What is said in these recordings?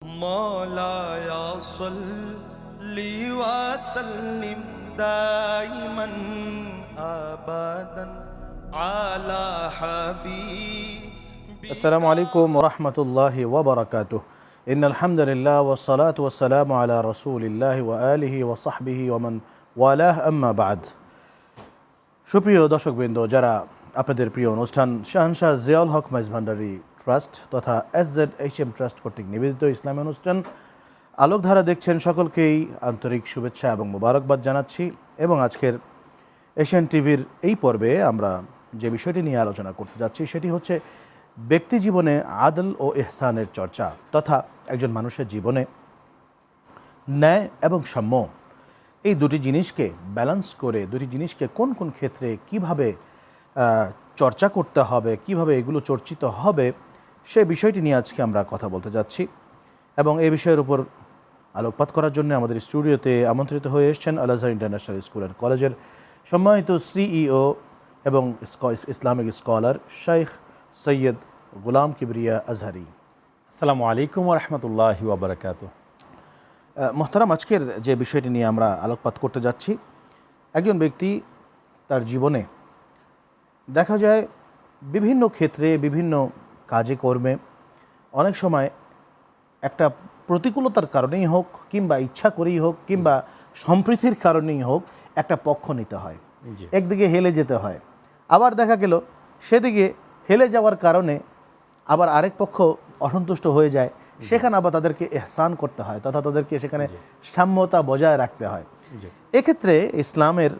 مولاي صل وسلم دائما أبدا على حبيبك. السلام عليكم ورحمة الله وبركاته. إن الحمد لله والصلاة والسلام على رسول الله وآله وصحبه ومن والاه أما بعد. সুপ্রিয় দর্শকবৃন্দ, যারা আপনাদের প্রিয় অনুষ্ঠান শাহনশাহ জিয়াউল হক মাইজ ভান্ডারী ট্রাস্ট তথা SZHM ট্রাস্ট কর্তৃক নিবেদিত ইসলামী অনুষ্ঠান আলোকধারা দেখছেন, সকলকেই আন্তরিক শুভেচ্ছা এবং মোবারকবাদ জানাচ্ছি। এবং আজকের এশিয়ান টিভির এই পর্বে আমরা যে বিষয়টি নিয়ে আলোচনা করতে যাচ্ছি সেটি হচ্ছে ব্যক্তি জীবনে আদল ও ইহসানের চর্চা তথা একজন মানুষের জীবনে ন্যায় এবং সাম্য এই দুটি জিনিসকে ব্যালেন্স করে, দুটি জিনিসকে কোন কোন ক্ষেত্রে কিভাবে চর্চা করতে হবে, কিভাবে এগুলো চর্চিত হবে, সে বিষয়টি নিয়ে আজকে আমরা কথা বলতে যাচ্ছি। এবং এই বিষয়ের উপর আলোকপাত করার জন্য আমাদের স্টুডিওতে আমন্ত্রিত হয়ে এসেছেন আল আজহার ইন্টারন্যাশনাল স্কুল অ্যান্ড কলেজের সম্মানিত CEO এবং ইসলামিক স্কলার শাইখ সৈয়দ গুলাম কিবরিয়া আজহারি। আসসালামু আলাইকুম ওয়া রাহমাতুল্লাহি ওয়া বারাকাতুহু। মোহতারাম, আজকের যে বিষয়টি নিয়ে আমরা আলোকপাত করতে যাচ্ছি, একজন ব্যক্তি তার জীবনে দেখা যায় বিভিন্ন ক্ষেত্রে, বিভিন্ন কাজে কর্মে অনেক সময় একটা প্রতিকূলতার কারণেই হোক কিংবা ইচ্ছা করেই হোক কিংবা সম্প্রীতির কারণেই হোক একটা পক্ষ নিতে হয়, একদিকে হেলে যেতে হয়। আবার দেখা গেল সেদিকে হেলে যাওয়ার কারণে আবার আরেক পক্ষ অসন্তুষ্ট হয়ে যায়, সেখানে আবার তাদেরকে ইহসান করতে হয় তথা তাদেরকে সেখানে সাম্যতা বজায় রাখতে হয়। এক্ষেত্রে ইসলামের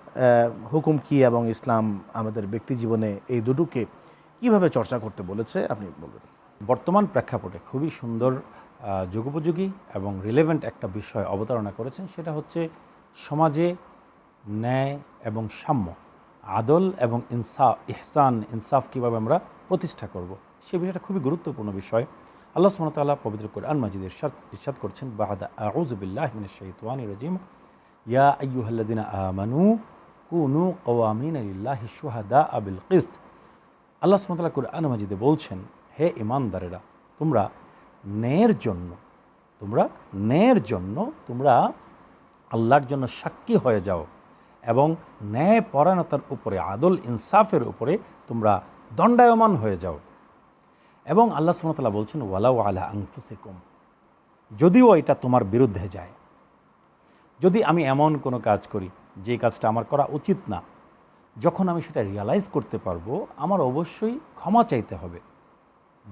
হুকুম কি এবং ইসলাম আমাদের ব্যক্তি জীবনে এই দুটোকে কিভাবে চর্চা করতে বলেছে আপনি বলবেন? বর্তমান প্রেক্ষাপটে খুবই সুন্দর, যুগোপযোগী এবং রিলেভেন্ট একটা বিষয় অবতারণা করেছেন, সেটা হচ্ছে সমাজে ন্যায় এবং সাম্য, আদল এবং ইনসাফ কীভাবে আমরা প্রতিষ্ঠা করব, সে বিষয়টা খুবই গুরুত্বপূর্ণ বিষয়। আল্লাহ সুবহানাহু ওয়া তাআলা পবিত্র কোরআন মাজিদে ইরশাদ করছেন, বা'দা আউযু বিল্লাহি মিনাশ শাইতানির রাজিম, ইয়া আইয়ুহাল্লাযিনা আমানু কুনু কওয়ামিনা লিল্লাহি শুহাদা বিল কিসত। আল্লাহ সুবহানাহু ওয়া তাআলা কোরআন মাজিদে বলছেন, হে ঈমানদারেরা, তোমরা ন্যায়ের জন্য তোমরা আল্লাহর জন্য সাক্ষী হয়ে যাও এবং ন্যায় পরায়ণতার উপরে, আদল ইনসাফের উপরে তোমরা দণ্ডায়মান হয়ে যাও। এবং আল্লাহ সুবহানাহু ওয়া তাআলা বলছেন, ওয়ালাউ আলা আনফুসিকুম, যদিও এটা তোমার বিরুদ্ধে যায়, যদি আমি এমন কোনো কাজ করি যে কাজটা আমার করা উচিত না, যখন আমি সেটা রিয়ালাইজ করতে পারবো, আমার অবশ্যই ক্ষমা চাইতে হবে।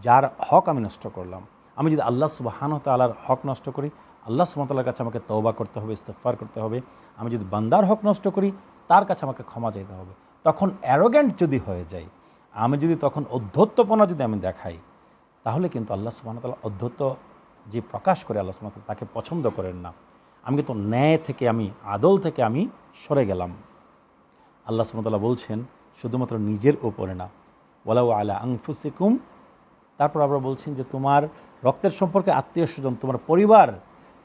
যার হক আমি নষ্ট করলাম, আমি যদি আল্লাহ সুবহানাহু ওয়া তাআলার হক নষ্ট করি, আল্লাহ সুবহানাহু ওয়া তাআলার কাছে আমাকে তওবা করতে হবে, ইস্তিগফার করতে হবে। আমি যদি বান্দার হক নষ্ট করি, তার কাছে আমাকে ক্ষমা চাইতে হবে। তখন অ্যারোগ্যান্ট যদি হয়ে যাই, আমি যদি তখন অধ্যত্বপনা যদি আমি দেখাই, তাহলে কিন্তু আল্লাহ সুবহানাহু ওয়া তাআলা অধ্যত্ব যে প্রকাশ করে আল্লাহ সুবহানাহু ওয়া তাআলা তাকে পছন্দ করেন না। আমি কিন্তু ন্যায় থেকে, আমি আদল থেকে আমি সরে গেলাম। আল্লাহ সুবহানাহু ওয়া তাআলা বলছেন শুধুমাত্র নিজের উপরে না, ওয়ালাউ আলা আনফুসিকুম, তারপর আবার বলছেন যে তোমার রক্তের সম্পর্কে আত্মীয় স্বজন, তোমার পরিবার,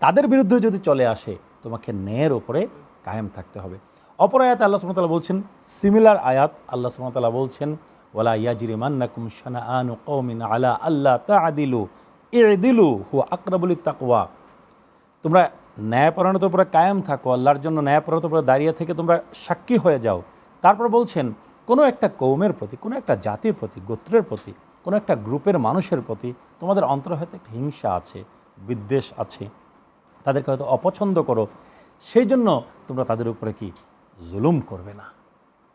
তাদের বিরুদ্ধে যদি চলে আসে, তোমাকে ন্যায়ের উপরে কায়েম থাকতে হবে। অপর আয়াতে আল্লাহ সুবহানাহু ওয়া তাআলা বলছেন, সিমিলার আয়াত, আল্লাহ সুবহানাহু ওয়া তাআলা বলছেন, ওয়ালা ইয়াজরিমান্নাকুম শানাআনু কওমিন আলা আল্লা তা'দিলু ই'দিলু হুয়া আকরাবু লিত-তাকওয়া। তোমরা ন্যায়পরায়ণতার উপরে কায়েম থাকো, আল্লাহর জন্য ন্যায়পরায়ণতার উপরে দাঁড়িয়ে থেকে তোমরা সাক্ষী হয়ে যাও। তারপর বলছেন, কোনো একটা কওমের প্রতি, কোনো একটা জাতির প্রতি, গোত্রের প্রতি, কোনো একটা গ্রুপের মানুষের প্রতি তোমাদের অন্তরে হয়তো একটা হিংসা আছে, বিদ্বেষ আছে, তাদেরকে হয়তো অপছন্দ করো, সেই জন্য তোমরা তাদের উপরে কি জুলুম করবে না,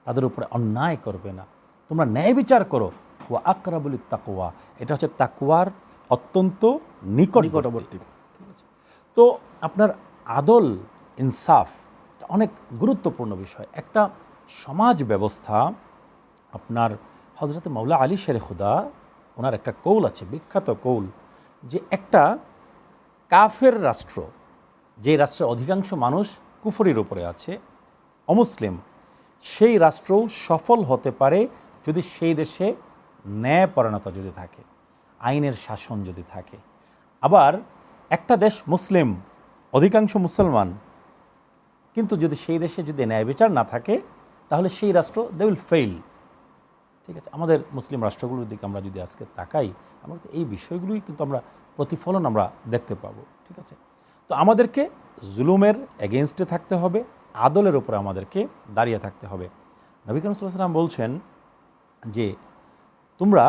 তাদের উপরে অন্যায় করবে না, তোমরা ন্যায় বিচার করো। ও আকরাবু লিত-তাকওয়া, এটা হচ্ছে তাকওয়ার অত্যন্ত নিকটবর্তী। ঠিক আছে, তো আপনার আদল ইনসাফ অনেক গুরুত্বপূর্ণ বিষয়। একটা সমাজ ব্যবস্থা, আপনার হযরত মাওলা আলী শের খুদা, ওনার একটা কৌল আছে, বিখ্যাত কৌল, যে একটা কাফের রাষ্ট্র, যে রাষ্ট্রের অধিকাংশ মানুষ কুফরির উপরে আছে, অমুসলিম, সেই রাষ্ট্রও সফল হতে পারে যদি সেই দেশে ন্যায়পরায়ণতা যদি থাকে, আইনের শাসন যদি থাকে। আবার একটা দেশ মুসলিম, অধিকাংশ মুসলমান, কিন্তু যদি সেই দেশে যদি ন্যায় বিচার না থাকে, তাহলে সেই রাষ্ট্র দে উইল ফেইল। ঠিক আছে, আমাদের মুসলিম রাষ্ট্রগুলোর দিকে আমরা যদি আজকে তাকাই, আমরা তো এই বিষয়গুলোই কিন্তু আমরা প্রতিফলন আমরা দেখতে পাবো। ঠিক আছে, তো আমাদেরকে জুলুমের এগেনস্টে থাকতে হবে, আদলের উপরে আমাদেরকে দাঁড়িয়ে থাকতে হবে। নবী করিম সাল্লাল্লাহু আলাইহি ওয়াসাল্লাম বলছেন যে তোমরা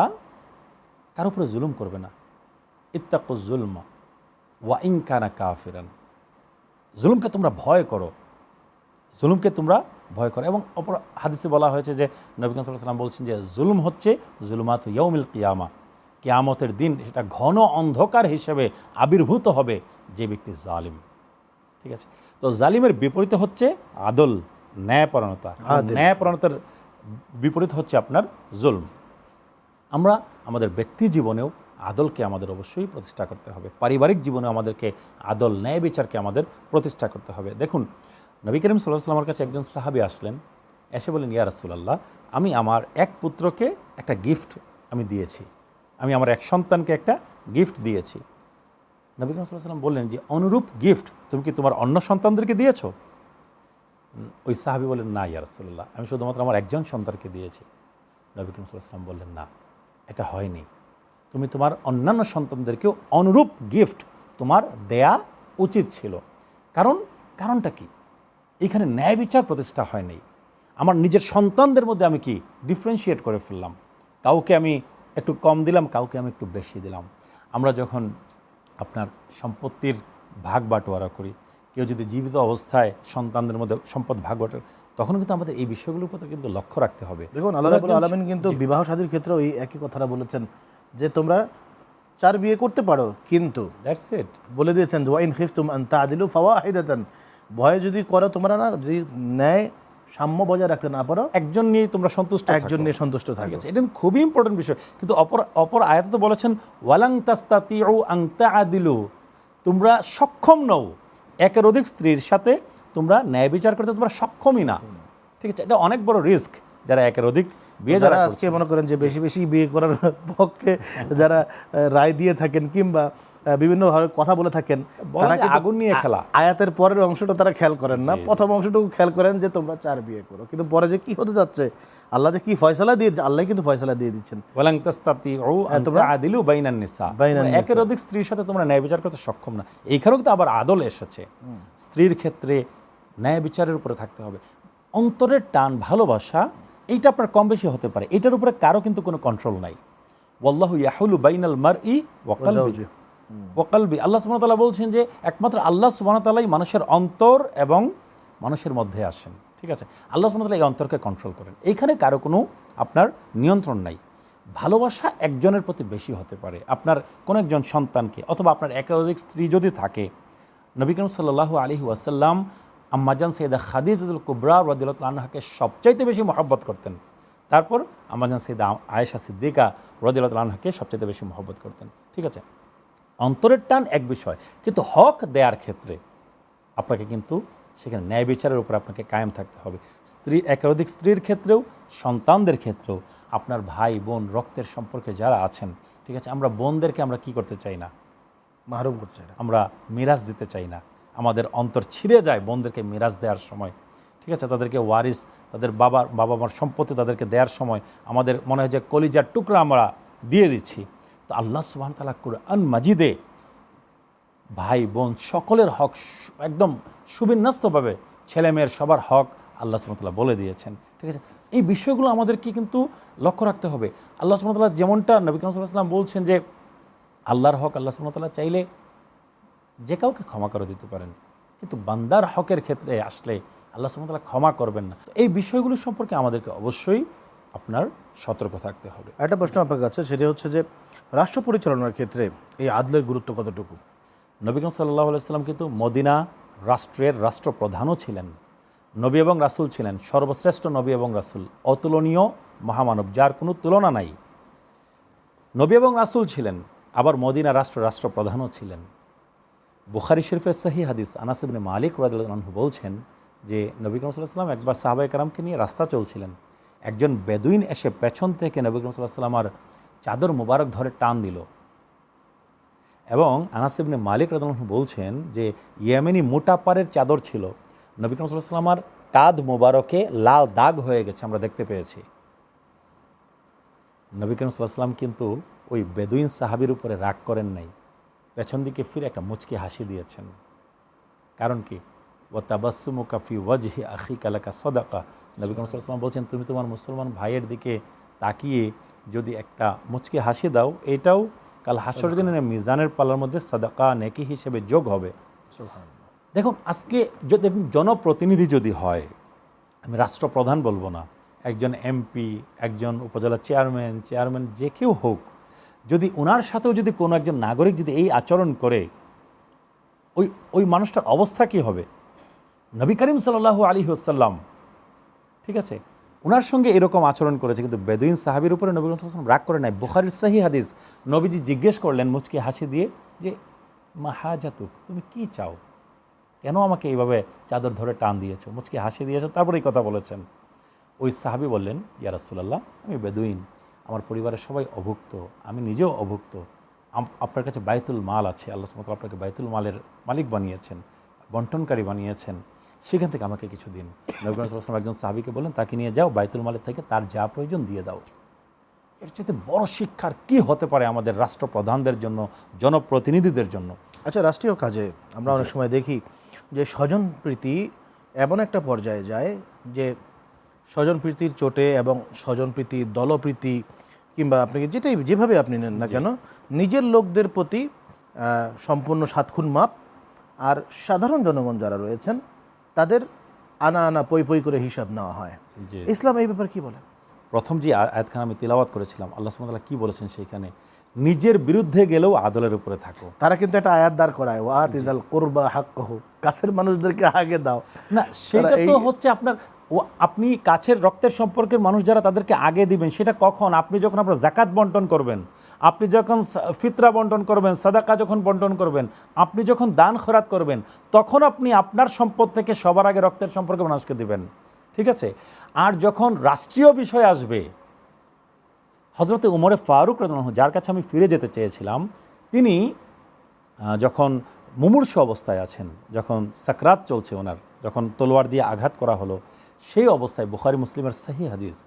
কারো উপরে জুলুম করবে না, ইত্তাকুজ জুলমা ওয়া ইন কানা কাফিরান, জুলুমকে তোমরা ভয় করো, জুলুমকে তোমরা ভয় করো। এবং অপর হাদিসে বলা হয়েছে যে নবী করিম সাল্লাল্লাহু আলাইহি ওয়াসাল্লাম বলছেন যে জুলুম হচ্ছে জুলুমাতু ইয়াউমিল কিয়ামা, কিয়ামতের দিন সেটা ঘন অন্ধকার হিসেবে আবির্ভূত হবে যে ব্যক্তি জালিম। ঠিক আছে, তো জালিমের বিপরীতে হচ্ছে আদল, ন্যায়পরায়ণতা। ন্যায়পরায়ণতার বিপরীত হচ্ছে আপনার জুলম। আমরা আমাদের ব্যক্তি জীবনেও আদলকে আমাদের অবশ্যই প্রতিষ্ঠা করতে হবে, পারিবারিক জীবনে আমাদেরকে আদল, ন্যায় বিচারকে আমাদের প্রতিষ্ঠা করতে হবে। দেখুন, নবী করিম সাল্লাল্লাহু আলাইহি ওয়াসাল্লামের কাছে একজন সাহাবী আসলেন, এসে বলেন, ইয়া রাসূলুল্লাহ, আমি আমার এক পুত্রকে একটা গিফট আমি দিয়েছি, আমি আমার এক সন্তানকে একটা গিফট দিয়েছি। নবী করিম সাল্লাল্লাহু আলাইহি ওয়াসাল্লাম বললেন যে অনুরূপ গিফট তুমি কি তোমার অন্য সন্তানদেরকে দিয়েছো? ওই সাহাবী বললেন, না ইয়া রাসূলুল্লাহ, আমি শুধুমাত্র আমার একজন সন্তানকে দিয়েছি। নবী করিম সাল্লাল্লাহু আলাইহি ওয়াসাল্লাম বললেন, না, এটা হয়নি, তুমি তোমার অন্যান্য সন্তানদেরকেও অনুরূপ গিফট তোমার দেয়া উচিত ছিল। কারণটা কি? এখানে ন্যায় বিচার প্রতিষ্ঠা হয়নি। আমার নিজের সন্তানদের মধ্যে আমি কি ডিফারেন্সিয়েট করে ফেললাম, কাউকে আমি একটু কম দিলাম, কাউকে আমি একটু বেশি দিলাম। আমরা যখন আপনার সম্পত্তির ভাগ বাটোয়ারা করি, কেউ যদি জীবিত অবস্থায় সন্তানদের মধ্যে সম্পদ ভাগ বাটোয়ারা, তখন কিন্তু আমাদের এই বিষয়গুলোর উপর কিন্তু লক্ষ্য রাখতে হবে। দেখুন, আল্লাহ রাব্বুল আলামিন কিন্তু বিবাহ শাদীর ক্ষেত্রে এই একই কথাটা বলেছেন যে তোমরা 4 বিয়ে করতে পারো, কিন্তু দ্যাটস ইট, বলে দিয়েছেন ওয়া ইন খিফতুম আন তা'দিলু ফাওয়াহিদাতান, ভয় যদি করো তোমরা না, যদি ন্যায় সাম্য বজায় রাখতে না পারো, একজন নিয়ে তোমরা সন্তুষ্ট থাকো। একজন নিয়ে সন্তুষ্ট থাকো। এটা খুবই ইম্পর্টেন্ট বিষয়। কিন্তু অপর আয়াতে তো বলেছেন ওয়ালাং তাস্তাতিউ আন তা'দিলু, তোমরা সক্ষম নও, একের অধিক স্ত্রীর সাথে তোমরা ন্যায় বিচার করতে তোমরা সক্ষমই না। ঠিক আছে, এটা অনেক বড় রিস্ক। যারা একের অধিক বিয়ে, যারা আজকে মনে করেন যে বেশি বেশি বিয়ে করার পক্ষে যারা রায় দিয়ে থাকেন কিংবা বিভিন্নভাবে কথা বলে থাকেন, তারা আগুন নিয়ে খেলা, আয়াতের পরের অংশটা তারা খেয়াল করেন না, প্রথম অংশটুকু খেয়াল করেন যে তোমরা 4 বিয়ে করো, কিন্তু পরে যে কি হতে যাচ্ছে, আল্লাহ যে কি ফয়সালা দিয়ে, আল্লাহ কিন্তু ফয়সালা দিয়ে দিচ্ছেন। ওয়ালাং তাস্তাতিউ আন তা'দিলু বাইনান নিসা, একের অধিক স্ত্রীর সাথে তোমরা ন্যায় বিচার করতে সক্ষম না। এইখানেও কিন্তু আবার আদল এসেছে, স্ত্রীর ক্ষেত্রে ন্যায় বিচারের উপরে থাকতে হবে। অন্তরের টান, ভালোবাসা, এইটা আপনার কম বেশি হতে পারে, এটার উপরে কারো কিন্তু কোনো কন্ট্রোল নাই। ওয়াল্লাহু ইয়াহুলু বাইনাল মারই ওয়া কলবি, আল্লাহ সুবহানাহু ওয়া তাআলা বলছেন যে একমাত্র আল্লাহ সুবহানাহু ওয়া তাআলাই মানুষের অন্তর এবং মানুষের মধ্যে আসেন। ঠিক আছে, আল্লাহ সুবহানাহু ওয়া তাআলা এই অন্তরকে কন্ট্রোল করেন, এইখানে কারো কোনো আপনার নিয়ন্ত্রণ নাই। ভালোবাসা একজনের প্রতি বেশি হতে পারে, আপনার কোনো একজন সন্তানকে, অথবা আপনার একাধিক স্ত্রী যদি থাকে। নবী করিম সাল্লাল্লাহু আলাইহি ওয়াসাল্লাম আম্মাজান সাইয়্যিদা খাদিজাতুল কুবরা রাদিয়াল্লাহু আনহাকে সবচাইতে বেশি মহব্বত করতেন, তারপর আম্মাজান সাইয়্যিদা আয়েশা সিদ্দিকা রাদিয়াল্লাহু আনহাকে সবচাইতে বেশি মহব্বত করতেন। ঠিক আছে, অন্তরের টান এক বিষয়, কিন্তু হক দেওয়ার ক্ষেত্রে আপনাকে কিন্তু সেখানে ন্যায় বিচারের উপর আপনাকে কায়েম থাকতে হবে। একাধিক স্ত্রীর ক্ষেত্রেও, সন্তানদের ক্ষেত্রেও, আপনার ভাই বোন রক্তের সম্পর্কে যারা আছেন, ঠিক আছে, আমরা বোনদেরকে আমরা কি করতে চাই না, মাহরুম করতে চাই না, আমরা মিরাজ দিতে চাই না। আমাদের অন্তর ছিঁড়ে যায় বোনদেরকে মিরাজ দেওয়ার সময়। ঠিক আছে, তাদেরকে ওয়ারিস, তাদের বাবা মার সম্পত্তি তাদেরকে দেওয়ার সময় আমাদের মনে হয় যে কলিজার টুকরা আমরা দিয়ে দিচ্ছি। তো আল্লাহ সুবহানাহু ওয়া তাআলা কুরআন মাজিদে ভাই বোন সকলের হক একদম সুবিন্যস্তভাবে, ছেলে মেয়ের সবার হক আল্লাহ সুবহানাহু ওয়া তাআলা বলে দিয়েছেন। ঠিক আছে, এই বিষয়গুলো আমাদেরকে কিন্তু লক্ষ্য রাখতে হবে। আল্লাহ সুবহানাহু ওয়া তাআলা যেমনটা নবী করিম সাল্লাল্লাহু আলাইহি ওয়াসাল্লাম বলছেন যে আল্লাহর হক আল্লাহ সুবহানাহু ওয়া তাআলা চাইলে যে কাউকে ক্ষমা করে দিতে পারেন, কিন্তু বান্দার হকের ক্ষেত্রে আসলে আল্লাহ সুবহানাহু ওয়া তাআলা ক্ষমা করবেন না। এই বিষয়গুলো সম্পর্কে আমাদেরকে অবশ্যই আপনার সতর্ক থাকতে হবে। একটা প্রশ্ন আপনার কাছে, সেটা হচ্ছে যে রাষ্ট্র পরিচালনার ক্ষেত্রে এই আদলের গুরুত্ব কতটুকু? নবী করিম সাল্লাল্লাহু আলাইহি ওয়াসাল্লাম কিন্তু মদিনা রাষ্ট্রের রাষ্ট্রপ্রধানও ছিলেন, নবী এবং রাসূল ছিলেন, সর্বশ্রেষ্ঠ নবী এবং রাসূল, অতুলনীয় মহামানব, যার কোনো তুলনা নাই। নবী এবং রাসূল ছিলেন, আবার মদিনা রাষ্ট্রপ্রধানও ছিলেন। বুখারী শরীফের সহিহ হাদিস, আনাস ইবনে মালিক রাদিয়াল্লাহু আনহু বলছেন যে নবী করিম সাল্লাল্লাহু আলাইহি ওয়াসাল্লাম একবার সাহাবায়ে কেরামকে নিয়ে রাস্তা চলছিলেন, একজন বেদুইন এসে পেছন থেকে নবী করিম সাল্লাল্লাহু আলাইহি ওয়াসাল্লামের চাদর মোবারক ধরে টান দিল, এবং আনাস ইবনে মালিক রাদিয়াল্লাহু আনহু বলছেন যে ইয়েমেনি মোটা পাড়ের চাদর ছিল, নবী করিম সাল্লাল্লাহু আলাইহি ওয়াসাল্লামের কাঁধ মোবারকে লাল দাগ হয়ে গেছে, আমরা দেখতে পেয়েছি। নবী করিম সাল্লাল্লাহু আলাইহি ওয়াসাল্লাম কিন্তু ওই বেদুইন সাহাবীর উপরে রাগ করেন নাই, পেছন দিকে ফিরে একটা মুচকি হাসি দিয়েছেন। কারণ কি? ওয়া তাবাসসুমুকা ফি ওয়াজহি আখিকা লাকা সাদাকা। নবী করিম সাল্লাল্লাহু আলাইহি ওয়াসাল্লাম বলছেন, তুমি তোমার মুসলমান ভাইয়ের দিকে তাকিয়ে যদি একটা মুচকি হাসি দাও, এটাও কাল হাসরের দিনে মিজানের পাল্লার মধ্যে সাদাকা নেকি হিসেবে যোগ হবে। দেখুন, আজকে যদি জনপ্রতিনিধি যদি হয়, আমি রাষ্ট্রপ্রধান বলবো না, একজন এমপি, একজন উপজেলা চেয়ারম্যান যে কেউ হোক, যদি ওনার সাথেও যদি কোনো একজন নাগরিক যদি এই আচরণ করে, ওই মানুষটার অবস্থা কী হবে? নবী করিম সাল্লাল্লাহু আলাইহি ওয়াসাল্লাম, ঠিক আছে, ওনার সঙ্গে এরকম আচরণ করেছে, কিন্তু বেদুইন সাহাবীর উপরে নবী করিম সাল্লাল্লাহু আলাইহি ওয়াসাল্লাম রাগ করে নাই। বুখারীর সহিহ হাদিস, নবীজি জিজ্ঞেস করলেন মুচকি হাসি দিয়ে যে মা হাজাতুক, তুমি কি চাও? কেন আমাকে এইভাবে চাদর ধরে টান দিয়েছো, মুচকি হাসি দিয়েছো, তারপরে এই কথা বলেছেন। ওই সাহাবী বললেন, ইয়া রাসূলুল্লাহ, আমি বেদুইন, আমার পরিবারের সবাই অভুক্ত, আমি নিজেও অভুক্ত, আপনার কাছে বাইতুল মাল আছে, আল্লাহ সুবহানাহু ওয়া তাআলা আপনাকে বাইতুল মালের মালিক বানিয়েছেন, বন্টনকারী বানিয়েছেন, সেখান থেকে আমাকে কিছু দিন। নবী করিম সাল্লাল্লাহু আলাইহি ওয়াসাল্লাম একজন সাহাবীকে বললেন, তাকে নিয়ে যাও, বাইতুল মালের থেকে তার যা প্রয়োজন দিয়ে দাও। এর চেয়ে বড় শিক্ষার কি হতে পারে আমাদের রাষ্ট্রপ্রধানদের জন্য, জনপ্রতিনিধিদের জন্য? আচ্ছা, রাষ্ট্রীয় কাজে আমরা অনেক সময় দেখি যে স্বজনপ্রীতি এমন একটা পর্যায়ে যায় যে স্বজনপ্রীতির চোটে এবং স্বজনপ্রীতি, দলপ্রীতি কিংবা আপনাকে যেভাবে আপনি নেন না কেন, নিজের লোকদের প্রতি সম্পূর্ণ সাতখুন মাপ, আর সাধারণ জনগণ যারা রয়েছেন তাদের আনা আনা পই পই করে হিসাব নেওয়া হয়। ইসলাম এই ব্যাপারে কি বলে? প্রথম যে আয়াতখানা আমি তিলাওয়াত করেছিলাম, আল্লাহ সুবহানাহু ওয়া তাআলা কি বলেছেন সেখানে, নিজের বিরুদ্ধে গেলেও আদলের উপরে থাকো। তারা কিন্তু একটা আয়াত দাঁড় করায়, ওয়াতিদাল কুরবা হাক্কাহু, কাছের মানুষদেরকে আগে দাও। না, সেটা তো হচ্ছে আপনার, আপনি কাছের রক্তের সম্পর্কের মানুষ যারা, তাদেরকে আগে দিবেন। সেটা কখন? আপনি যখন আপনার যাকাত বন্টন করবেন, আপনি যখন ফিতরা বন্টন করবেন, সাদাকা যখন বন্টন করবেন, আপনি যখন দান খয়রাত করবেন, তখন আপনি আপনার সম্পদ থেকে সবার আগে রক্তের সম্পর্কে মানুষকে দিবেন, ঠিক আছে? আর যখন রাষ্ট্রীয় বিষয় আসবে, হযরতে উমরে ফারুক রাদিয়াল্লাহু আনহু, যার কাছে আমি ফিরে যেতে চেয়েছিলাম, তিনি যখন মুমূর্ষু অবস্থায় আছেন, যখন সাকরাত চলছে ওনার, যখন তলোয়ার দিয়ে আঘাত করা হলো, সেই অবস্থায় বুখারী মুসলিমের সহিহ হাদিস,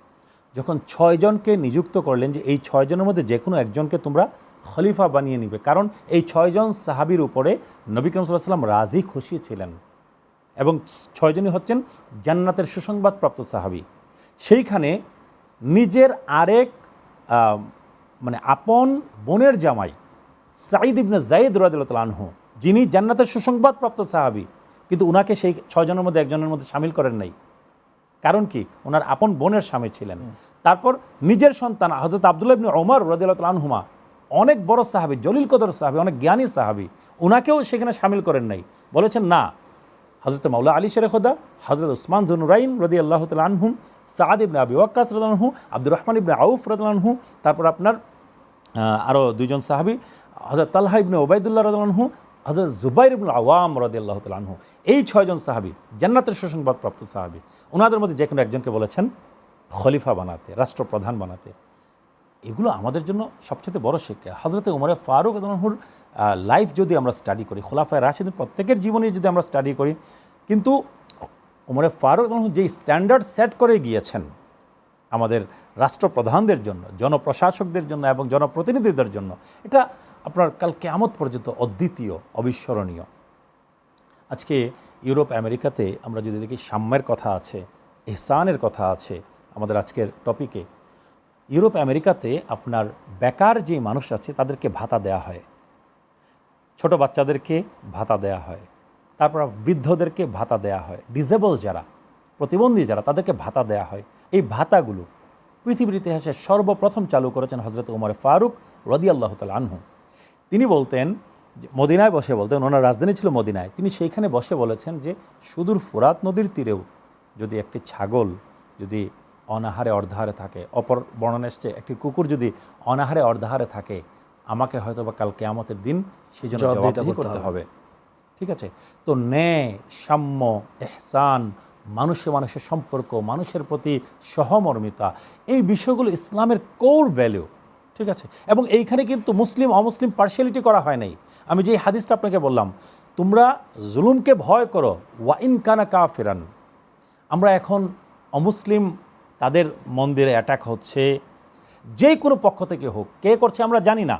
যখন 6 জনকে নিযুক্ত করলেন যে এই 6 জনের মধ্যে যে কোনো একজনকে তোমরা খলিফা বানিয়ে নিবে, কারণ এই 6 জন সাহাবীর উপরে নবী করিম সাল্লাল্লাহু আলাইহি ওয়াসাল্লাম রাজি খুশি ছিলেন, এবং 6 জনই হচ্ছেন জান্নাতের সুসংবাদপ্রাপ্ত সাহাবী। সেইখানে নিজের আরেক মানে আপন বোনের জামাই সাঈদ ইবনে যায়েদ রাদিয়াল্লাহু তাআলা আনহু, যিনি জান্নাতের সুসংবাদপ্রাপ্ত সাহাবী, কিন্তু উনাকে সেই 6 জনের মধ্যে একজনের মধ্যে শামিল করেন নাই। কারণ কি? ওনার আপন বোনের স্বামী ছিলেন। তারপর নিজের সন্তান হযরত আব্দুল্লাহ ইবনে ওমর রাদিয়াল্লাহু তাআলা আনহুমা, অনেক বড় সাহাবী, জলিল কদর সাহাবী, অনেক জ্ঞানী সাহাবী, উনাকেও সেখানে শামিল করেন নাই। বলেছেন না, হযরত মাওলা আলী শেরে খোদা, হযরত উসমান যুনুরাইন রাদিয়াল্লাহু তাআলা আনহুম, সাদ ইবনে আবি ওয়াক্কাস রাদিয়াল্লাহু আনহু, আব্দুর রহমান ইবনে আউফ রাদিয়াল্লাহু আনহু, তারপর আপনার আরও 2 জন সাহাবী, হযরত তালহা ইবনে উবাইদুল্লাহ রাদিয়াল্লাহু আনহু, হযরত জুবাইর ইবনে আওয়াম রাদিয়াল্লাহু তাআলা আনহু, এই 6 জন সাহাবী জান্নাতের সুসংবাদপ্রাপ্ত সাহাবী। ওনাদের মধ্যে যে কোনো একজনকে বলেছেন খলিফা বানাতে, রাষ্ট্রপ্রধান বানাতে। এগুলো আমাদের জন্য সবচেয়ে বড় শিক্ষা। হযরতে উমরে ফারুক রাদিয়াল্লাহু আনহুর লাইফ যদি আমরা স্টাডি করি, খোলাফায়ে রাশিদিন প্রত্যেকের জীবনে যদি আমরা স্টাডি করি, কিন্তু উমরে ফারুক রাদিয়াল্লাহু আনহু যেই স্ট্যান্ডার্ড সেট করে গিয়েছেন আমাদের রাষ্ট্রপ্রধানদের জন্য, জনপ্রশাসকদের জন্য এবং জনপ্রতিনিধিদের জন্য, এটা আপনার কাল কিয়ামত পর্যন্ত অদ্বিতীয়, অবিস্মরণীয়। আজকে ইউরোপ আমেরিকাতে আমরা যদি দেখি, সাম্যের কথা আছে, ইহসানের কথা আছে আমাদের আজকের টপিকে। ইউরোপ আমেরিকাতে আপনার বেকার যে মানুষ আছে তাদেরকে ভাতা দেয়া হয়, ছোট বাচ্চাদেরকে ভাতা দেয়া হয়, তারপর বৃদ্ধদেরকে ভাতা দেয়া হয়, ডিসেবল যারা, প্রতিবন্ধী যারা, তাদেরকে ভাতা দেয়া হয়। এই ভাতাগুলো পৃথিবীর ইতিহাসে সর্বপ্রথম চালু করেছেন হযরত উমর ফারুক রাদিয়াল্লাহু তাআলা আনহু। তিনি বলতেন, মদিনায় বসে বলতেন, ওনার রাজধানী ছিল মদিনায়, তিনি সেইখানে বসে বলেছেন যে সুদূর ফুরাত নদীর তীরেও যদি একটি ছাগল যদি অনাহারে অর্ধাহারে থাকে, অপর বর্ণনা এসছে একটি কুকুর যদি অনাহারে অর্ধাহারে থাকে, আমাকে হয়তো বা কাল কিয়ামতের দিন সেই জন্য জবাবদিহি করতে হবে। ঠিক আছে? তো ন্যায়, সাম্য, ইহসান, মানুষে মানুষের সম্পর্ক, মানুষের প্রতি সহমর্মিতা, এই বিষয়গুলো ইসলামের কোর ভ্যালু। ঠিক আছে? এবং এইখানে কিন্তু মুসলিম অমুসলিম পার্শিয়ালিটি করা হয় নাই। আমি যে হাদিসটা আপনাকে বললাম, তোমরা জুলুমকে ভয় করো, ওয়া ইন কানা কাফিরান। আমরা এখন অমুসলিম, তাদের মন্দিরে অ্যাটাক হচ্ছে, যে কোনো পক্ষ থেকে হোক, কে করছে আমরা জানি না,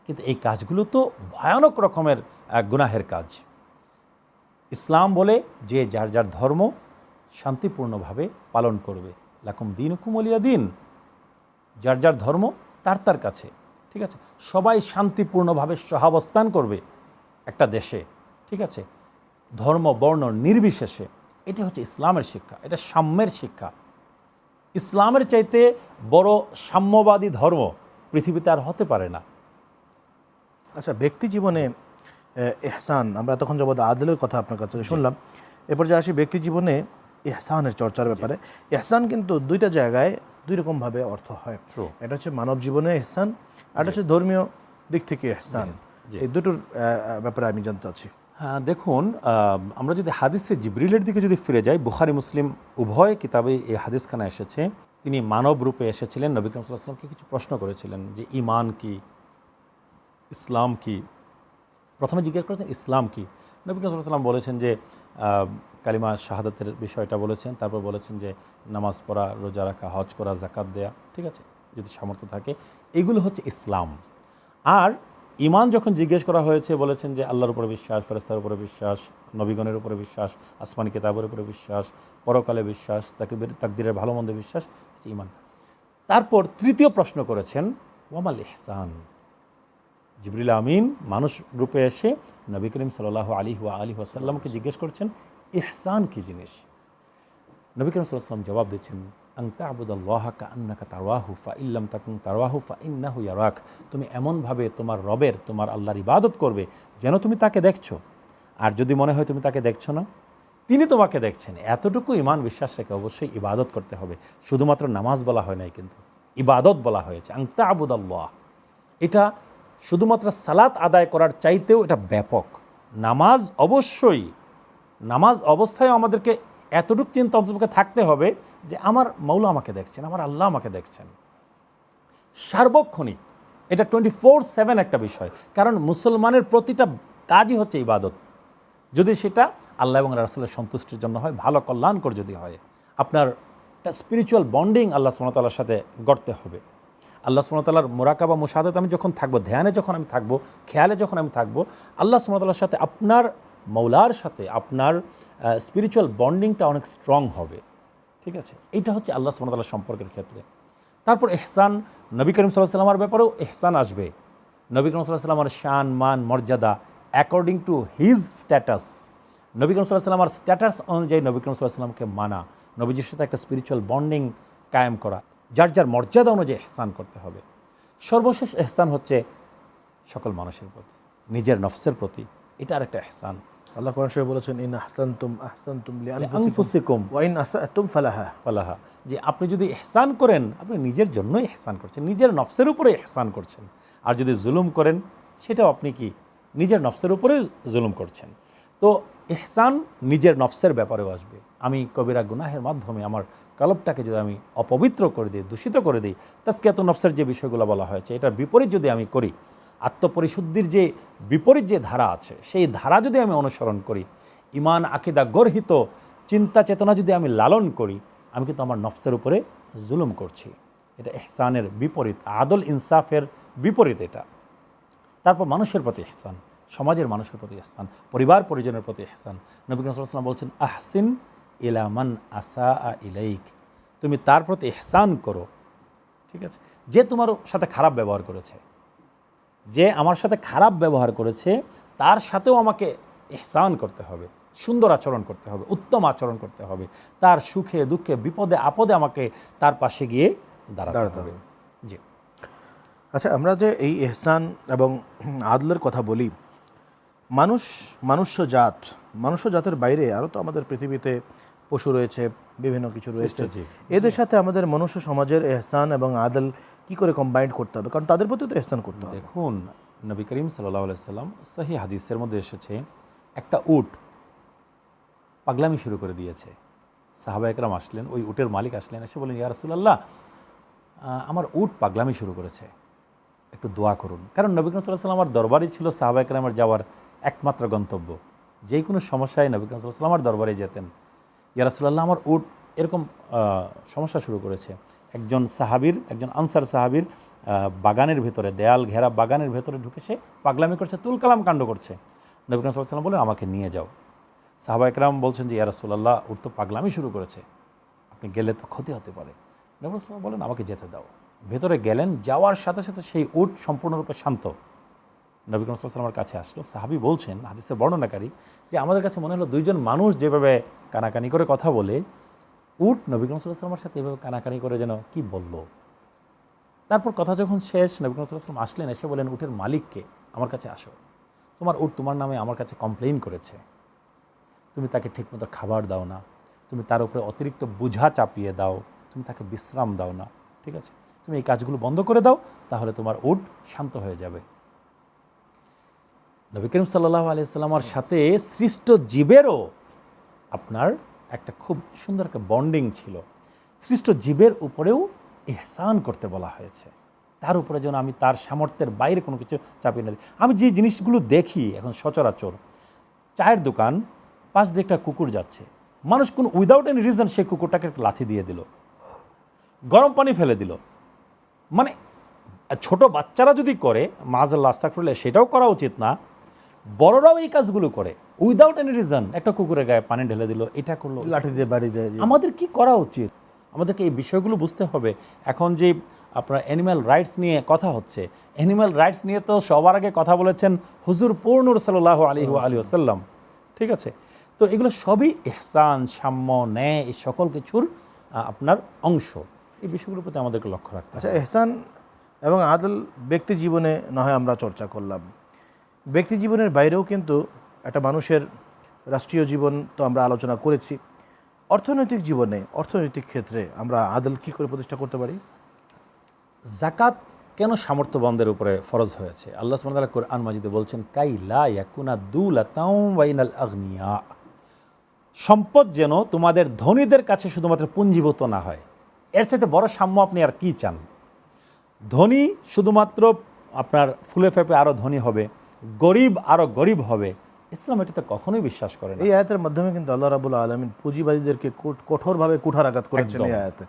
কিন্তু এই কাজগুলো তো ভয়ানক রকমের গুনাহের কাজ। ইসলাম বলে যে যার যার ধর্ম শান্তিপূর্ণভাবে পালন করবে, লাকুম দীনুকুম ওয়ালিয়া দিন, যার যার ধর্ম তার তার কাছে, ঠিক আছে, সবাই শান্তিপূর্ণভাবে সহাবস্থান করবে একটা দেশে, ঠিক আছে, ধর্ম বর্ণ নির্বিশেষে। এটা হচ্ছে ইসলামের শিক্ষা, এটা সাম্যের শিক্ষা। ইসলামের চাইতে বড় সাম্যবাদী ধর্ম পৃথিবীতে আর হতে পারে না। আচ্ছা, ব্যক্তি জীবনে ইহসান, আমরা তখন যাবৎ আদলের কথা আপনার কাছে শুনলাম, এরপর যে আসি ব্যক্তি জীবনে ইহসানের চর্চার ব্যাপারে। ইহসান কিন্তু দুইটা জায়গায় দুই রকমভাবে অর্থ হয়। এটা হচ্ছে মানব জীবনে ইহসান, আর এটা হচ্ছে ধর্মীয় দিক থেকে ইহসান। এই দুটোর ব্যাপারে আমি জানতে চাচ্ছি। হ্যাঁ, দেখুন, আমরা যদি হাদিসে জিবরিলের দিকে যদি ফিরে যাই, বুখারী মুসলিম উভয় কিতাবে এই হাদিসখানা এসেছে। তিনি মানব রূপে এসেছিলেন, নবী করিম সাল্লাল্লাহু আলাইহি ওয়াসাল্লামকে কিছু প্রশ্ন করেছিলেন যে ঈমান কি, ইসলাম কি। প্রথমে জিজ্ঞেস করেছেন ইসলাম কি। নবী করিম সাল্লাল্লাহু আলাইহি ওয়াসাল্লাম বলেছেন যে কালিমা শাহাদাতের বিষয়টা বলেছেন, তারপর বলেছেন যে নামাজ পড়া, রোজা রাখা, হজ করা, যাকাত দেয়া, ঠিক আছে, যদি সামর্থ্য থাকে, এগুলো হচ্ছে ইসলাম। আর ঈমান যখন জিজ্ঞেস করা হয়েছে, বলেছেন যে আল্লাহর উপরে বিশ্বাস, ফেরেশতার উপরে বিশ্বাস, নবীগণের উপরে বিশ্বাস, আসমানি কিতাবের উপরে বিশ্বাস, পরকালে বিশ্বাস, তাকদীরের ভালো মন্দ বিশ্বাস, হচ্ছে ঈমান। তারপর তৃতীয় প্রশ্ন করেছেন ওয়ামাল ইহসান। জিবরিল আমিন মানুষ রূপে এসে নবী করিম সাল্লাল্লাহু আলাইহি ওয়াসাল্লামকে জিজ্ঞেস করছেন ইহসান কি জিনিস। নবী করিম সাল্লাল্লাহু আলাইহি ওয়াসাল্লাম জবাব দিচ্ছেন আন তা'বুদাল্লাহা কাআন্নাকা তারাহু ফাইন লাম তাকুন তারাহু ফাইন্নাহু ইয়ারাক। তুমি এমনভাবে তোমার রবের, তোমার আল্লাহর ইবাদত করবে যেন তুমি তাকে দেখছো, আর যদি মনে হয় তুমি তাকে দেখছো না, তিনি তোমাকে দেখছেন। এতটুকু ঈমান বিশ্বাস রেখে অবশ্যই ইবাদত করতে হবে। শুধুমাত্র নামাজ বলা হয় নাই, কিন্তু ইবাদত বলা হয়েছে। আন তা'বুদাল্লাহ, এটা শুধুমাত্র সালাত আদায় করার চাইতেও এটা ব্যাপক। নামাজ অবশ্যই, নামাজ অবস্থায় আমাদেরকে এতটুকু চিন্তা অন্তর্ভুক্ত থাকতে হবে যে আমার মাওলা আমাকে দেখছেন, আমার আল্লাহ আমাকে দেখছেন সার্বক্ষণিক। এটা 24/7 একটা বিষয়, কারণ মুসলমানের প্রতিটা কাজই হচ্ছে ইবাদত। যদি সেটা আল্লাহ এবং রাসূলের সন্তুষ্টির জন্য হয়, ভালো কল্যাণকর যদি হয়, আপনার একটা স্পিরিচুয়াল বন্ডিং আল্লাহ সুবহানাহু ওয়া তাআলার সাথে গড়তে হবে। আল্লাহ সুবহানাহু ওয়া তাআলার মুরাকাবা মুশাহাদাতে আমি যখন থাকবো, ধ্যানে যখন আমি থাকবো, খেয়ালে যখন আমি থাকবো, আল্লাহ সুবহানাহু ওয়া তাআলার সাথে, আপনার মৌলার সাথে আপনার স্পিরিচুয়াল বন্ডিংটা অনেক স্ট্রং হবে, ঠিক আছে। এইটা হচ্ছে আল্লাহ সুবহানাহু ওয়া তাআলার সম্পর্কের ক্ষেত্রে। তারপর ইহসান, নবী করিম সাল্লাল্লাহু আলাইহি ওয়াসাল্লামের ব্যাপারেও ইহসান আসবে। নবী করিম সাল্লাল্লাহু আলাইহি ওয়াসাল্লামের শান, মান, মর্যাদা according to his status. Nabi Karim সাল্লাল্লাহু আলাইহি ওয়াসাল্লামের স্ট্যাটাস অনুযায়ী নবী করিম সাল্লাল্লাহু আলাইহি ওয়াসাল্লামকে মানা, নবীজির সাথে একটা স্পিরিচুয়াল বন্ডিং কায়েম করা, যার যার মর্যাদা অনুযায়ী ইহসান করতে হবে। সর্বশেষ ইহসান হচ্ছে সকল মানুষের প্রতি, নিজের নফসের প্রতি। এটা আরেকটা ইহসান। আল্লাহ কোরআন শরীফে বলেছেন ইন আহসানতুম আহসানতুম লিআনফুসিকুম ওয়া ইন আসাতুম ফালাহা। যে আপনি যদি ইহসান করেন, আপনি নিজের জন্যই ইহসান করছেন, নিজের নফসের উপরে ইহসান করছেন। আর যদি জুলুম করেন, সেটাও আপনি কি নিজের নফসের উপরে জুলুম করছেন। তো ইহসান নিজের নফসের ব্যাপারেও আসবে। আমি কবিরা গুনাহের মাধ্যমে আমার কলবটাকে যদি আমি অপবিত্র করে দিই, দূষিত করে দিই, তাজকিয়াত নফসের যে বিষয়গুলো বলা হয়েছে, এটার বিপরীত যদি আমি করি, আত্মপরিশুদ্ধির যে বিপরীত যে ধারা আছে, সেই ধারা যদি আমি অনুসরণ করি, ঈমান আকীদা গর্হিত চিন্তা চেতনা যদি আমি লালন করি, আমি কিন্তু আমার নফসের উপরে জুলুম করছি। এটা ইহসানের বিপরীত, আদল ইনসাফের বিপরীত এটা। তারপর মানুষের প্রতি ইহসান, সমাজের মানুষের প্রতি ইহসান, পরিবার পরিজনের প্রতি ইহসান। নবী করিম সাল্লাল্লাহু আলাইহি ওয়াসাল্লাম বলছেন আহসিন ইলা মান আসাআ ইলাইক। তুমি তার প্রতি ইহসান করো, ঠিক আছে, যে তোমার সাথে খারাপ ব্যবহার করেছে। যে আমার সাথে খারাপ ব্যবহার করেছে, তার সাথেও আমাকে ইহসান করতে হবে, সুন্দর আচরণ করতে হবে, উত্তম আচরণ করতে হবে। তার সুখে দুঃখে বিপদে আপদে আমাকে তার পাশে গিয়ে দাঁড়াতে হবে। জি। আচ্ছা, আমরা যে এই ইহসান এবং আদলের কথা বলি, মনুষ্য জাতের বাইরে আরও তো আমাদের পৃথিবীতে পশু রয়েছে, বিভিন্ন কিছু রয়েছে। এদের সাথে আমাদের মনুষ্য সমাজের ইহসান এবং আদল কি করে কম্বাইন্ড করতে হবে, কারণ তাদের প্রতি তো ইহসান করতে হবে। দেখুন, নবী করিম সাল্লাল্লাহু আলাইহি সাল্লাম সহিহ হাদিসের মধ্যে এসেছে, একটা উট পাগলামি শুরু করে দিয়েছে। সাহাবা একরাম আসলেন, ওই উটের মালিক আসলেন, এসে বলেন ইয়া রাসূলুল্লাহ, আমার উট পাগলামি শুরু করেছে, একটু দোয়া করুন। কারণ নবী করিম সাল্লাল্লাহু আলাইহি সাল্লাম আমার দরবারই ছিল সাহাবা একরামের যাওয়ার একমাত্র গন্তব্য। যে কোনো সমস্যায় নবী করিম সাল্লাল্লাহু আলাইহি সাল্লাম আমার দরবারে যেতেন। ইয়া রাসূলুল্লাহ, আমার উট এরকম সমস্যা শুরু করেছে, একজন আনসার সাহাবীর বাগানের ভেতরে, দেয়াল ঘেরা বাগানের ভেতরে ঢুকে সে পাগলামি করছে, তুলকালাম কাণ্ড করছে। নবী করিম সাল্লাল্লাহু আলাইহি ওয়াসাল্লাম বলেন, আমাকে নিয়ে যাও। সাহাবা একরাম বলছেন যে ইয়া রাসূলুল্লাহ, ওর তো পাগলামি শুরু করেছে, আপনি গেলে তো ক্ষতি হতে পারে। নবী করিম সাল্লাল্লাহু আলাইহি ওয়াসাল্লাম বলেন, আমাকে যেতে দাও। ভেতরে গেলেন, যাওয়ার সাথে সাথে সেই উট সম্পূর্ণরূপে শান্ত। নবী করিম সাল্লাল্লাহু আলাইহি ওয়াসাল্লামের কাছে আসলো। সাহাবী বলছেন, হাদিসের বর্ণনাকারী, যে আমাদের কাছে মনে হলো দুইজন মানুষ যেভাবে কানাকানি করে কথা বলে, উট নবী করিম সাল্লাল্লাহু আলাইহি ওয়াসাল্লামের সাথে এভাবে কানাকানি করে যেন কি বলল। তারপর কথা যখন শেষ, নবী করিম সাল্লাল্লাহু আলাইহি ওয়াসাল্লাম আসলেন, এসে বলেন, উটের মালিককে, আমার কাছে আসো, তোমার উট তোমার নামে আমার কাছে কমপ্লেইন করেছে, তুমি তাকে ঠিকমতো খাবার দাও না, তুমি তার উপরে অতিরিক্ত বোঝা চাপিয়ে দাও, তুমি তাকে বিশ্রাম দাও না, ঠিক আছে, তুমি এই কাজগুলো বন্ধ করে দাও, তাহলে তোমার উট শান্ত হয়ে যাবে। নবী করিম সাল্লাল্লাহু আলাইহি ওয়াসাল্লামের সাথে সৃষ্ট জীবেরও আপনার একটা খুব সুন্দর একটা বন্ডিং ছিল। সৃষ্ট জীবের উপরেও ইহসান করতে বলা হয়েছে, তার উপরে যেন আমি তার সামর্থ্যের বাইরে কোনো কিছু চাপিয়ে না দিই। আমি যে জিনিসগুলো দেখি এখন সচরাচর, চায়ের দোকান, পাশ দিয়ে একটা কুকুর যাচ্ছে, মানুষ কোনো উইদাউট এনি রিজন সেই কুকুরটাকে একটা লাথি দিয়ে দিল, গরম পানি ফেলে দিল। মানে ছোট বাচ্চারা যদি করে, মাআযাল্লাহ আস্তাগফিরুল্লাহ, সেটাও করা উচিত না, বড়রাও এই কাজগুলো করে উইদাউট এনি রিজন। একটা কুকুরের গায়ে পানি ঢেলে দিল, এটা করলো, লাঠি দিয়ে বাড়ি দেয়। আমাদের কি করা উচিত? আমাদেরকে এই বিষয়গুলো বুঝতে হবে। এখন যে আপনার অ্যানিম্যাল রাইটস নিয়ে কথা হচ্ছে, অ্যানিম্যাল রাইটস নিয়ে তো সবার আগে কথা বলেছেন হুজুর পূর্ণুর সাল্লাল্লাহু আলাইহি ওয়াসাল্লাম, ঠিক আছে। তো এগুলো সবই ইহসান, সাম্য, ন্যায়, এই সকল কিছুর আপনার অংশ। এই বিষয়গুলোর প্রতি আমাদেরকে লক্ষ্য রাখতে হবে। আচ্ছা, ইহসান এবং আদল ব্যক্তি জীবনে না হয় আমরা চর্চা করলাম, ব্যক্তি জীবনের বাইরেও কিন্তু একটা মানুষের রাষ্ট্রীয় জীবন তো আমরা আলোচনা করেছি। অর্থনৈতিক জীবনে, অর্থনৈতিক ক্ষেত্রে আমরা আদল কী করে প্রতিষ্ঠা করতে পারি? যাকাত কেন সামর্থ্যবানদের উপরে ফরজ হয়েছে? আল্লাহ সুবহানাহু ওয়া তাআলা কোরআন মাজিদে বলছেন, কাই লা ইয়াকুনা দুলাতাও বাইনাল আগনিয়া, সম্পদ যেন তোমাদের ধনীদের কাছে শুধুমাত্র পুঞ্জীভূত না হয়। এর চাইতে বড় সাম্য আপনি আর কি চান? ধনী শুধুমাত্র আপনার ফুলে ফেপে আরও ধনী হবে, গরিব আরও গরিব হবে, ইসলাম এটাতে কখনোই বিশ্বাস করে না। এই আয়াতের মাধ্যমে কিন্তু আল্লাহ রাব্বুল আলামিন পুঁজিবাদীদেরকে কঠোরভাবে কুঠারাঘাত করেছেন এই আয়াতে।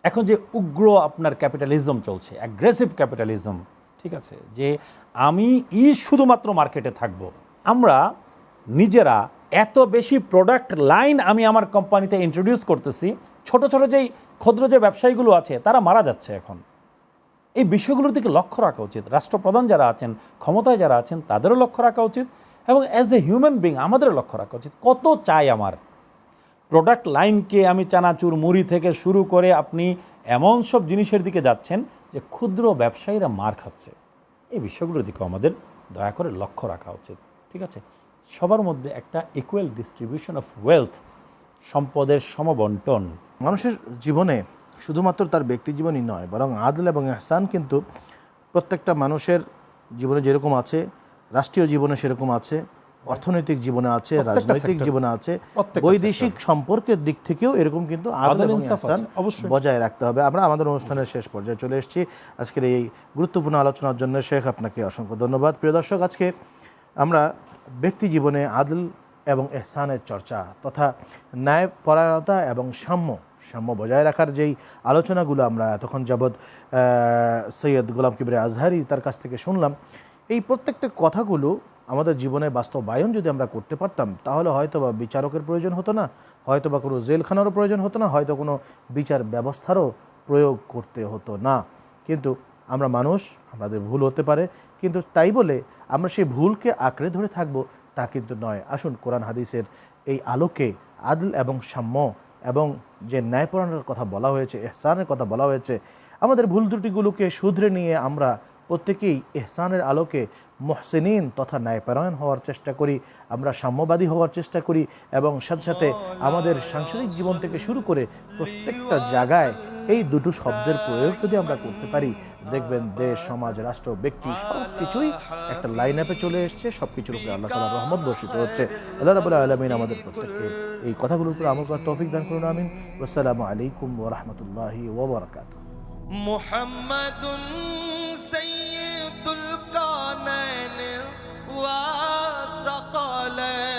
এখন যে উগ্র আপনার ক্যাপিটালিজম চলছে, অ্যাগ্রেসিভ ক্যাপিটালিজম, ঠিক আছে, যে আমি শুধুমাত্র মার্কেটে থাকব, আমরা নিজেরা এত বেশি প্রোডাক্ট লাইন আমি আমার কোম্পানিতে ইন্ট্রোডিউস করতেছি, ছোট ছোট যেই ক্ষুদ্র যে ব্যবসায়ীগুলো আছে তারা মারা যাচ্ছে। এখন এই বিষয়গুলোর দিকে লক্ষ্য রাখা উচিত। রাষ্ট্রপ্রধান যারা আছেন, ক্ষমতায় যারা আছেন, তাদেরও লক্ষ্য রাখা উচিত, এবং অ্যাজ এ হিউম্যান বিং আমাদেরও লক্ষ্য রাখা উচিত। কত চাই আমার প্রোডাক্ট লাইনকে, আমি চানাচুর মুড়ি থেকে শুরু করে আপনি এমন সব জিনিসের দিকে যাচ্ছেন যে ক্ষুদ্র ব্যবসায়ীরা মার খাচ্ছে। এই বিষয়গুলোর দিকেও আমাদের দয়া করে লক্ষ্য রাখা উচিত, ঠিক আছে। সবার মধ্যে একটা ইকুয়াল ডিস্ট্রিবিউশন অফ ওয়েলথ, সম্পদের সমবন্টন। মানুষের জীবনে শুধুমাত্র তার ব্যক্তি জীবনই নয়, বরং আদল এবং ইহসান কিন্তু প্রত্যেকটা মানুষের জীবনে যেরকম আছে, রাষ্ট্রীয় জীবনে সেরকম আছে, অর্থনৈতিক জীবনে আছে, রাজনৈতিক জীবনে আছে, বৈদেশিক সম্পর্কের দিক থেকেও এরকম কিন্তু আদল এবং ইহসান বজায় রাখতে হবে। আমরা আমাদের অনুষ্ঠানের শেষ পর্যায়ে চলে এসেছি। আজকের এই গুরুত্বপূর্ণ আলোচনার জন্য শেখ আপনাকে অসংখ্য ধন্যবাদ। প্রিয় দর্শক, আজকে আমরা ব্যক্তি জীবনে আদল এবং ইহসানের চর্চা তথা ন্যায়পরায়ণতা এবং সাম্য বজায় রাখার যেই আলোচনাগুলো আমরা এতক্ষণ যাবৎ সৈয়দ গোলাম কিবরিয়া আজহারি তার কাছ থেকে শুনলাম, এই প্রত্যেকটা কথাগুলো আমাদের জীবনে বাস্তবায়ন যদি আমরা করতে পারতাম, তাহলে হয়তো বা বিচারকের প্রয়োজন হতো না, হয়তো বা কোনো জেলখানারও প্রয়োজন হতো না, হয়তো কোনো বিচার ব্যবস্থারও প্রয়োগ করতে হতো না। কিন্তু আমরা মানুষ, আমাদের ভুল হতে পারে, কিন্তু তাই বলে আমরা সেই ভুলকে আঁকড়ে ধরে থাকব তা কিন্তু নয়। আসুন কোরআন হাদিসের এই আলোকে আদল এবং সাম্য এবং যে ন্যায়পরায়ণের কথা বলা হয়েছে, ইহসানের কথা বলা হয়েছে, আমাদের ভুল ত্রুটিগুলোকে শুধরে নিয়ে আমরা প্রত্যেকেই ইহসানের আলোকে মুহসিনিন তথা ন্যায়পরায়ণ হওয়ার চেষ্টা করি, আমরা সাম্যবাদী হওয়ার চেষ্টা করি, এবং সাথে সাথে আমাদের সাংসারিক জীবন থেকে শুরু করে প্রত্যেকটা জায়গায় এই দুটো শব্দের প্রয়োগ যদি আমরা করতে পারি, দেখবেন দেশ, সমাজ, রাষ্ট্র, ব্যক্তি সব কিছুই একটা লাইন আপে চলে এসছে, সব কিছুর উপরে আল্লাহ তাআলার রহমত বর্ষিত হচ্ছে। আল্লাহ রাব্বুল আলামিন আমাদের প্রত্যেককে এই কথাগুলোর উপরে আমল করার তৌফিক দান করুন, আমিন। আসসালামু আলাইকুম ওয়া রাহমাতুল্লাহি ওয়া বারাকাতুহু। মুহাম্মাদুন সাইয়্যিদুল কাওনাইন ওয়া সাকালাইন।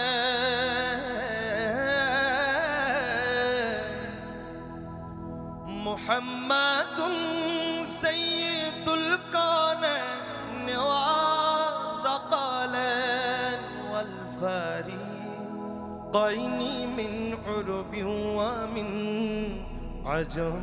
মুহাম্মাদুন সাইয়্যিদুল কাওনাইন ওয়া সাকালাইন ওয়াল ফারিকাইনি মিন উরবি ওয়া মিন আজম